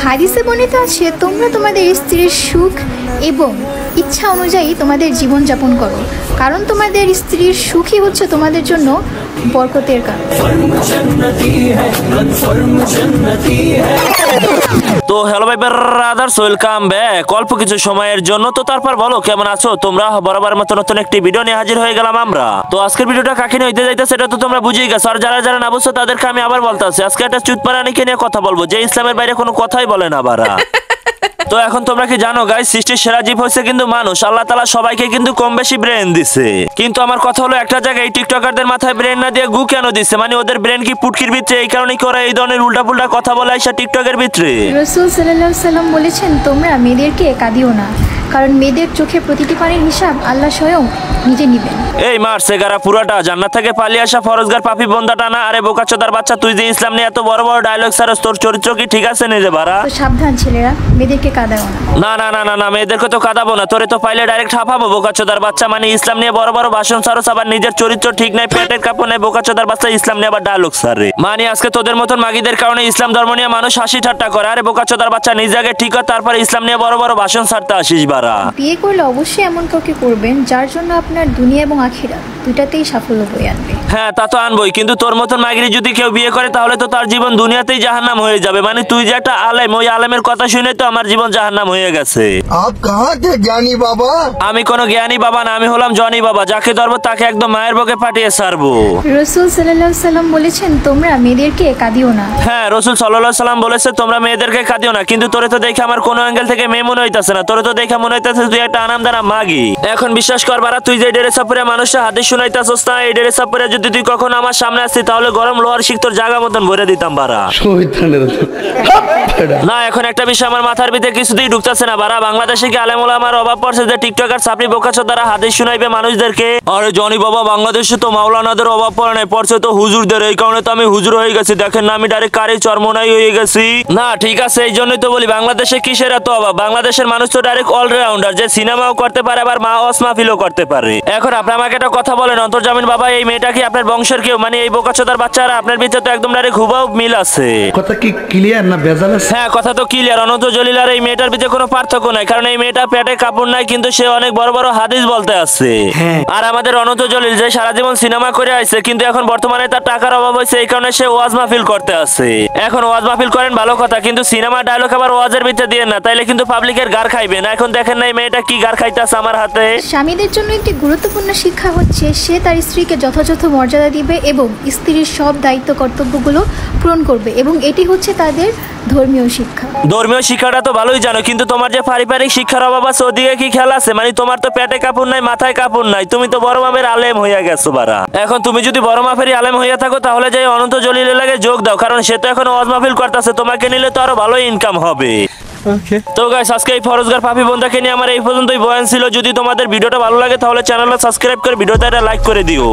হাদিসে বর্ণিত আছে, তোমরা তোমাদের স্ত্রীর সুখ এবং ইচ্ছা অনুযায়ী তোমাদের জীবন যাপন করো, কারণ তোমাদের স্ত্রীর সুখই হচ্ছে তোমাদের জন্য বরকতের কারণ। তো হ্যালো ভাই ব্রাদার্স, ওয়েলকাম ব্যাক। অল্প কিছু সময়ের জন্য তো তারপর বলো কেমন আছো তোমরা। বরাবর মতো নতুন একটি ভিডিও নিয়ে হাজির হয়ে গেলাম আমরা। তো আজকের ভিডিওটা কাকে নিয়ে হইতে যাইতে সেটা তো তোমরা বুঝেই গেছো। আর যারা যারা না বুঝছো তাদেরকে আমি আবার বলতেছি, আজকে একটা চুতপারানিকে নিয়ে কথা বলবো যে ইসলামের বাইরে কোনো কথাই বলে না বারা। তো এখন তোমরা কি জানো গাইস, সৃষ্টির সেরা জীব হচ্ছে কিন্তু মানুষ। আল্লাহ তাআলা সবাইকে কিন্তু কম বেশি ব্রেন দিছে, কিন্তু আমার কথা হলো একটা জায়গায় টিকটকারদের মাথায় ব্রেন না দিয়ে গু কেন দিছে? মানে ওদের ব্রেন কি পুটকির ভিতরে, এই কারণে কি ওরা এই ধরনের উল্টাপুল্টা কথা বলে আইসা টিকটকের ভিতরে? রাসূল সাল্লাল্লাহু আলাইহি সাল্লাম বলেছেন, তোমরা মেয়েদেরকে কাঁদিও না, কারণ মেয়েদের চোখে প্রতিটি পানির হিসাব আল্লাহ স্বয়ং নিজে নিবেন। এই মারছে গারা পুরাটা জান্নাত থেকে পালিয়ে আসা ফরজগার পাপী বন্দাটা না। আরে বোকাচোদার বাচ্চা, তুই যে ইসলাম নিয়ে এত বড় বড় ডায়লগ ছাড়স, তোর চরিত্র কি ঠিক আছে নিজে বাড়া? তো সাবধান ছেলেরা, মেয়েদেরকে কাঁদাও না। না না না না, মেয়েদেরকে তো কাঁদাবো না, তোরে তো পাইলে ডাইরেক্ট হাঁপাবো বোকাচোদার বাচ্চা। মানে ইসলাম নিয়ে বড় বড় ভাষণ ছাড়স, আবার নিজের চরিত্র ঠিক নাই, পেটের কাপড় নাই, বোকাচোদার বাচ্চা ইসলাম নিয়ে আবার ডায়লগ ছাড়ে। মানে আজকে তোদের মতন মাগিদের কারণে ইসলাম ধর্ম নিয়ে মানুষ হাসি ঠাট্টা করে। আরে বোকাচোদার বাচ্চা, নিজ আগে ঠিক হয়, তারপরে ইসলাম নিয়ে বড় বড় ভাষণ ছাড়তে আসিস বাড়া। বিয়ে করলে অবশ্যই এমন কাউকে করবেন যার জন্য আপনার দুনিয়া এবং আখিরাত দুটাতেই সাফল্য বয়ে আনবে। হ্যাঁ তা তো আনবই, কিন্তু তোর মতন মাগিরি যদি কেউ বিয়ে করে তাহলে তো তার জীবন দুনিয়াতেই জাহান্নাম হয়ে যাবে। মানে তুই যে একটা আলেম, ওই আলেমের কথা শুনে তো আমার জীবন জাহান্নাম হয়ে গেছে। আপ কাহা কে জ্ঞানী বাবা? আমি কোনো জ্ঞানী বাবা না, আমি হলাম জনি বাবা। যাকে ধরবো তাকে একদম মায়ের বুকে পাঠিয়ে ছাড়বো। রাসূল সাল্লাল্লাহু আলাইহি সাল্লাম বলেছেন, তোমরা মেয়েদেরকে কাঁদিও না। হ্যাঁ, রাসূল সাল্লাল্লাহু আলাইহি সাল্লাম বলেছে তোমরা মেয়েদেরকে কাঁদিও না, কিন্তু তোরে তো দেখে আমার কোনো অ্যাঙ্গেল থেকে মেয়ে মনে হইতাছে না। তোরে তো দেখে মনে হইতাছে তুই একটা আনামদানা মাগি। এখন বিশ্বাস কর বারা, তুই যে ড্রেস আপ পরে মানুষের হাদিস শুনাইতাছস না, এই ড্রেস আপ পরে যদি তুই কখনো আমার সামনে আসতি তাহলে গরম লোহার শিক তোর জায়গা মতন ভরে দিতাম বারা। না, এখন একটা বিষয় আমার মাথার ভিতরে কিছুতেই ঢুকতেছে না বারা। বাংলাদেশে কি আলেম ওলামার অভাব পড়ছে যে টিকটকার সাপড়ি বোকাচোদারা হাদিস শুনাইবে মানুষদেরকে? আরে জনি বাবা, বাংলাদেশে তো মাওলানাদের অভাব পড়ে নাই, পড়ছে তো হুজুরদের। এই কারণে তো আমি হুজুর হয়ে গেছি। দেখেন না, আমি ডাইরেক্ট কারি চরমনাই হয়ে গেছি। না ঠিক আছে, এই জন্যই তো বলি বাংলাদেশে কিসের এত অভাব। বাংলাদেশের মানুষ তো ডাইরেক্ট অলরাউন্ডার, যে সিনেমাও করতে পারে আবার মা মাহফিলও করতে পারে। এখন আপনি আমাকে একটা কথা বলেন, অন্তর্জামিন বাবা, এই মেয়েটা কি আপনার বংশের কেউ? মানে এই বোকাচোদার বাচ্চারা আপনার ভিতরে তো একদম ডাইরেক্ট হুবাও মিল আছে। কথা কি ক্লিয়ার না ভেজাল আছে? হ্যাঁ কথা তো ক্লিয়ার। অনন্ত জলিল আর এই মেয়েটার ভিতরে কোনো পার্থক্য নাই, কারণ এই মেয়েটা পেটে কাপড় নাই কিন্তু সে অনেক বড় বড় হাদিস বলতে আছে। আর আমাদের অনন্ত জলিল যে সারা জীবন সিনেমা করে আইছে, কিন্তু এখন বর্তমানে তার টাকার অভাব হয়েছে, এই কারণে সে ওয়াজ মাহফিল করতে আছে। এখন ওয়াজ মাহফিল করেন ভালো কথা, কিন্তু সিনেমা ডায়লগ আবার ওয়াজের ভিতরে দিয়ে না, তাইলে কিন্তু পাবলিকের গার খাইবে না। এখন দেখেন না এই মেয়েটা কি গার খাইতেছে আমার হাতে। স্বামীদের জন্য একটি গুরুত্বপূর্ণ শিক্ষা হচ্ছে সে তার স্ত্রীকে যথাযথ মর্যাদা দিবে এবং স্ত্রীর সব দায়িত্ব কর্তব্যগুলো পূরণ করবে, এবং এটি হচ্ছে তাদের ধর্মীয় শিক্ষা। ধর্মীয় শিক্ষাটা তো ভালোই জানো, কিন্তু তোমার যে পারিবারিক শিক্ষার অভাব আছে ওদিকে কি খেয়াল আছে? মানে তোমার তো পেটে কাপড় নাই, মাথায় কাপড় নাই, তুমি তো বড় মাপের আলেম হইয়া গেছো বারা। এখন তুমি যদি বড় মাপেরই আলেম হইয়া থাকো তাহলে যাই অনন্ত জলিলের লাগে যোগ দাও, কারণ সে তো এখন ওয়াজ মাহফিল করতেছে, তোমাকে নিলে তো আরো ভালো ইনকাম হবে। তো গাইস, আজকে এই ফরজগার পাপী বন্দাকে নিয়ে আমার এই পর্যন্তই বয়ান ছিল। যদি তোমাদের ভিডিওটা ভালো লাগে তাহলে চ্যানেলটা সাবস্ক্রাইব করে ভিডিওটা একটা লাইক করে দিও।